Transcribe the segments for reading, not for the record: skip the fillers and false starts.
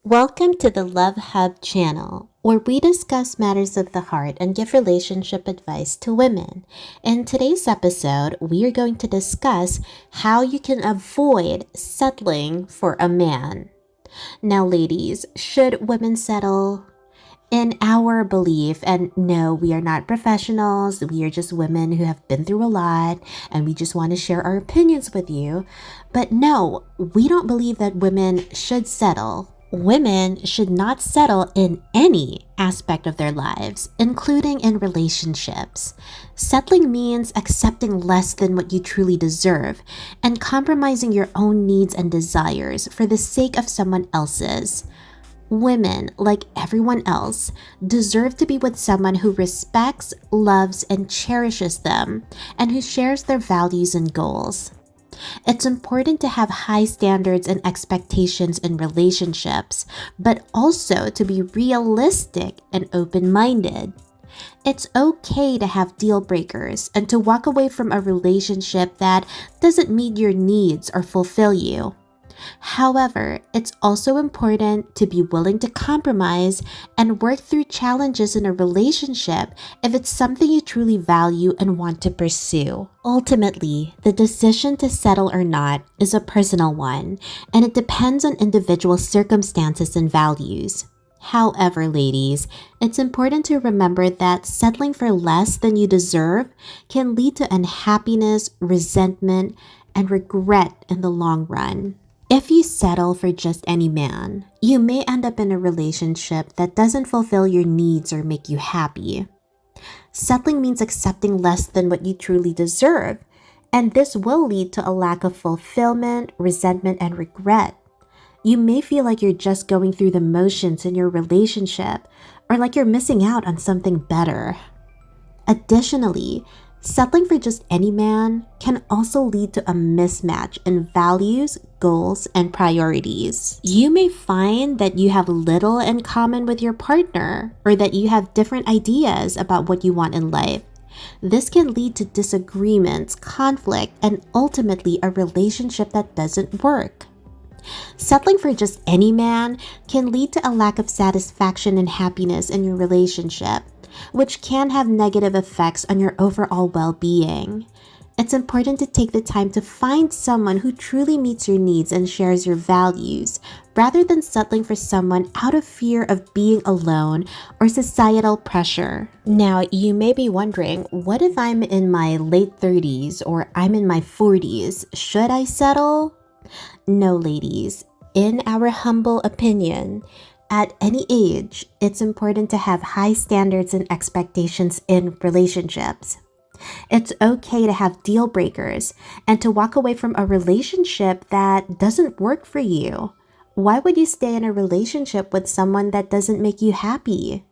Welcome to the Love Hub channel, where we discuss matters of the heart and give relationship advice to women. In today's episode, we are going to discuss how you can avoid settling for a man. Now, ladies, should women settle? In our belief, and no, we are not professionals, we are just women who have been through a lot and we just want to share our opinions with you. But no, we don't believe that women should settle. Women should not settle in any aspect of their lives, including in relationships. Settling means accepting less than what you truly deserve and compromising your own needs and desires for the sake of someone else's. Women, like everyone else, deserve to be with someone who respects, loves, and cherishes them, and who shares their values and goals. It's important to have high standards and expectations in relationships, but also to be realistic and open minded. It's okay to have deal breakers and to walk away from a relationship that doesn't meet your needs or fulfill you. However, it's also important to be willing to compromise and work through challenges in a relationship if it's something you truly value and want to pursue. Ultimately, the decision to settle or not is a personal one, and it depends on individual circumstances and values. However, ladies, it's important to remember that settling for less than you deserve can lead to unhappiness, resentment, and regret in the long run. If you settle for just any man, you may end up in a relationship that doesn't fulfill your needs or make you happy. Settling means accepting less than what you truly deserve, and this will lead to a lack of fulfillment, resentment, and regret. You may feel like you're just going through the motions in your relationship or like you're missing out on something better. Additionally, settling for just any man can also lead to a mismatch in values, goals, and priorities. You may find that you have little in common with your partner or that you have different ideas about what you want in life. This can lead to disagreements, conflict, and ultimately a relationship that doesn't work. Settling for just any man can lead to a lack of satisfaction and happiness in your relationship, which can have negative effects on your overall well-being. It's important to take the time to find someone who truly meets your needs and shares your values, rather than settling for someone out of fear of being alone or societal pressure. Now, you may be wondering, what if I'm in my late 30s or I'm in my 40s? Should I settle? No, ladies. In our humble opinion, at any age, it's important to have high standards and expectations in relationships. It's okay to have deal breakers and to walk away from a relationship that doesn't work for you. Why would you stay in a relationship with someone that doesn't make you happy?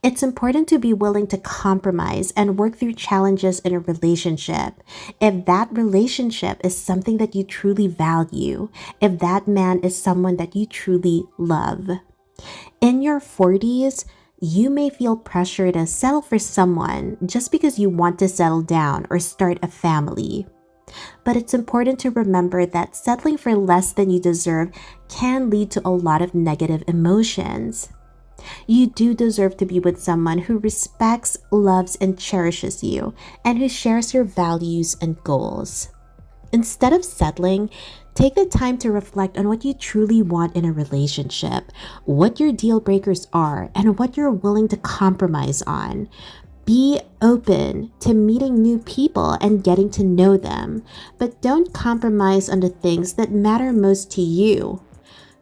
It's important to be willing to compromise and work through challenges in a relationship. If that relationship is something that you truly value, if that man is someone that you truly love. In your 40s, you may feel pressure to settle for someone just because you want to settle down or start a family. But it's important to remember that settling for less than you deserve can lead to a lot of negative emotions. You do deserve to be with someone who respects, loves, and cherishes you, and who shares your values and goals. Instead of settling, take the time to reflect on what you truly want in a relationship, what your deal breakers are, and what you're willing to compromise on. Be open to meeting new people and getting to know them, but don't compromise on the things that matter most to you.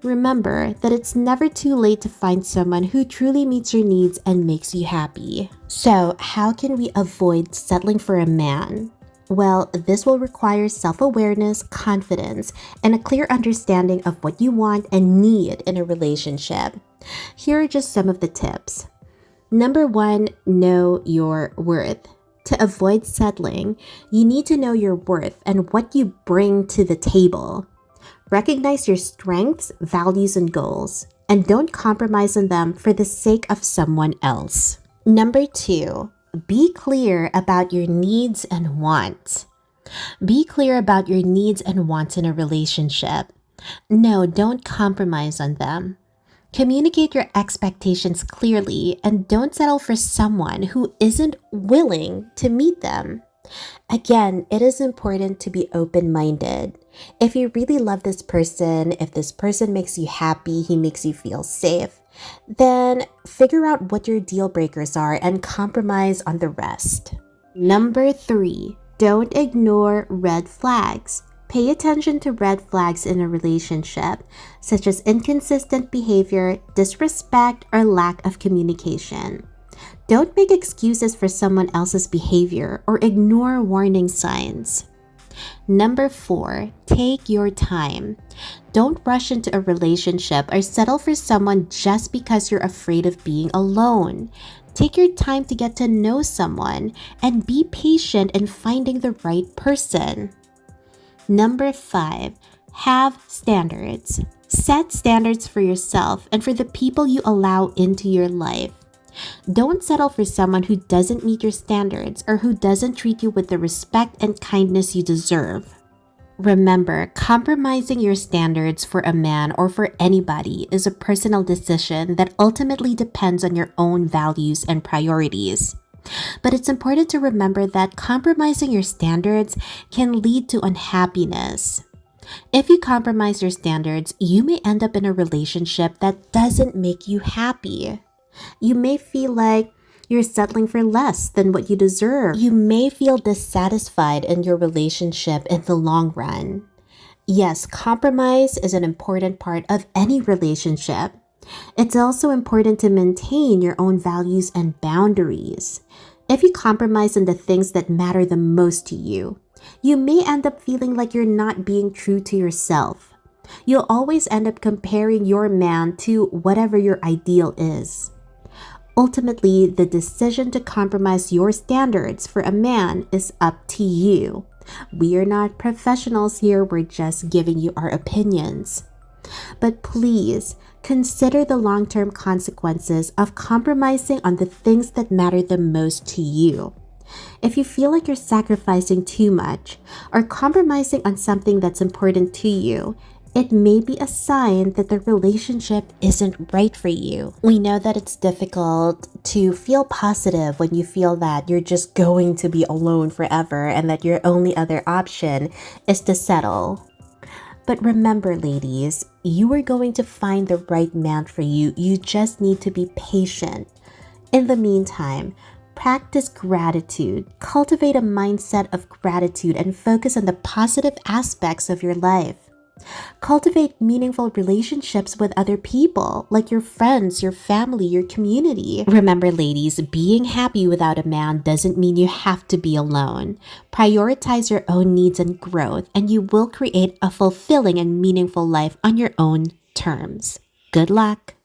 Remember that it's never too late to find someone who truly meets your needs and makes you happy. So, how can we avoid settling for a man? Well, this will require self-awareness, confidence, and a clear understanding of what you want and need in a relationship. Here are just some of the tips. Number 1, know your worth. To avoid settling, you need to know your worth and what you bring to the table. Recognize your strengths, values, and goals, and don't compromise on them for the sake of someone else. Number 2, be clear about your needs and wants. Be clear about your needs and wants in a relationship. No, don't compromise on them. Communicate your expectations clearly and don't settle for someone who isn't willing to meet them. Again, it is important to be open minded. If you really love this person, if this person makes you happy, he makes you feel safe, then figure out what your deal breakers are and compromise on the rest. Number 3, don't ignore red flags. Pay attention to red flags in a relationship, such as inconsistent behavior, disrespect, or lack of communication. Don't make excuses for someone else's behavior or ignore warning signs. Number 4, take your time. Don't rush into a relationship or settle for someone just because you're afraid of being alone. Take your time to get to know someone and be patient in finding the right person. Number 5, have standards. Set standards for yourself and for the people you allow into your life. Don't settle for someone who doesn't meet your standards or who doesn't treat you with the respect and kindness you deserve. Remember, compromising your standards for a man or for anybody is a personal decision that ultimately depends on your own values and priorities. But it's important to remember that compromising your standards can lead to unhappiness. If you compromise your standards, you may end up in a relationship that doesn't make you happy. You may feel like you're settling for less than what you deserve. You may feel dissatisfied in your relationship in the long run. Yes, compromise is an important part of any relationship. It's also important to maintain your own values and boundaries. If you compromise on the things that matter the most to you, you may end up feeling like you're not being true to yourself. You'll always end up comparing your man to whatever your ideal is. Ultimately, the decision to compromise your standards for a man is up to you. We are not professionals here, we're just giving you our opinions. But please, consider the long-term consequences of compromising on the things that matter the most to you. If you feel like you're sacrificing too much or compromising on something that's important to you, it may be a sign that the relationship isn't right for you. We know that it's difficult to feel positive when you feel that you're just going to be alone forever and that your only other option is to settle. But remember, ladies, you are going to find the right man for you. You just need to be patient. In the meantime, practice gratitude. Cultivate a mindset of gratitude and focus on the positive aspects of your life. Cultivate meaningful relationships with other people, like your friends, your family, your community. Remember, ladies, being happy without a man doesn't mean you have to be alone. Prioritize your own needs and growth, and you will create a fulfilling and meaningful life on your own terms. Good luck!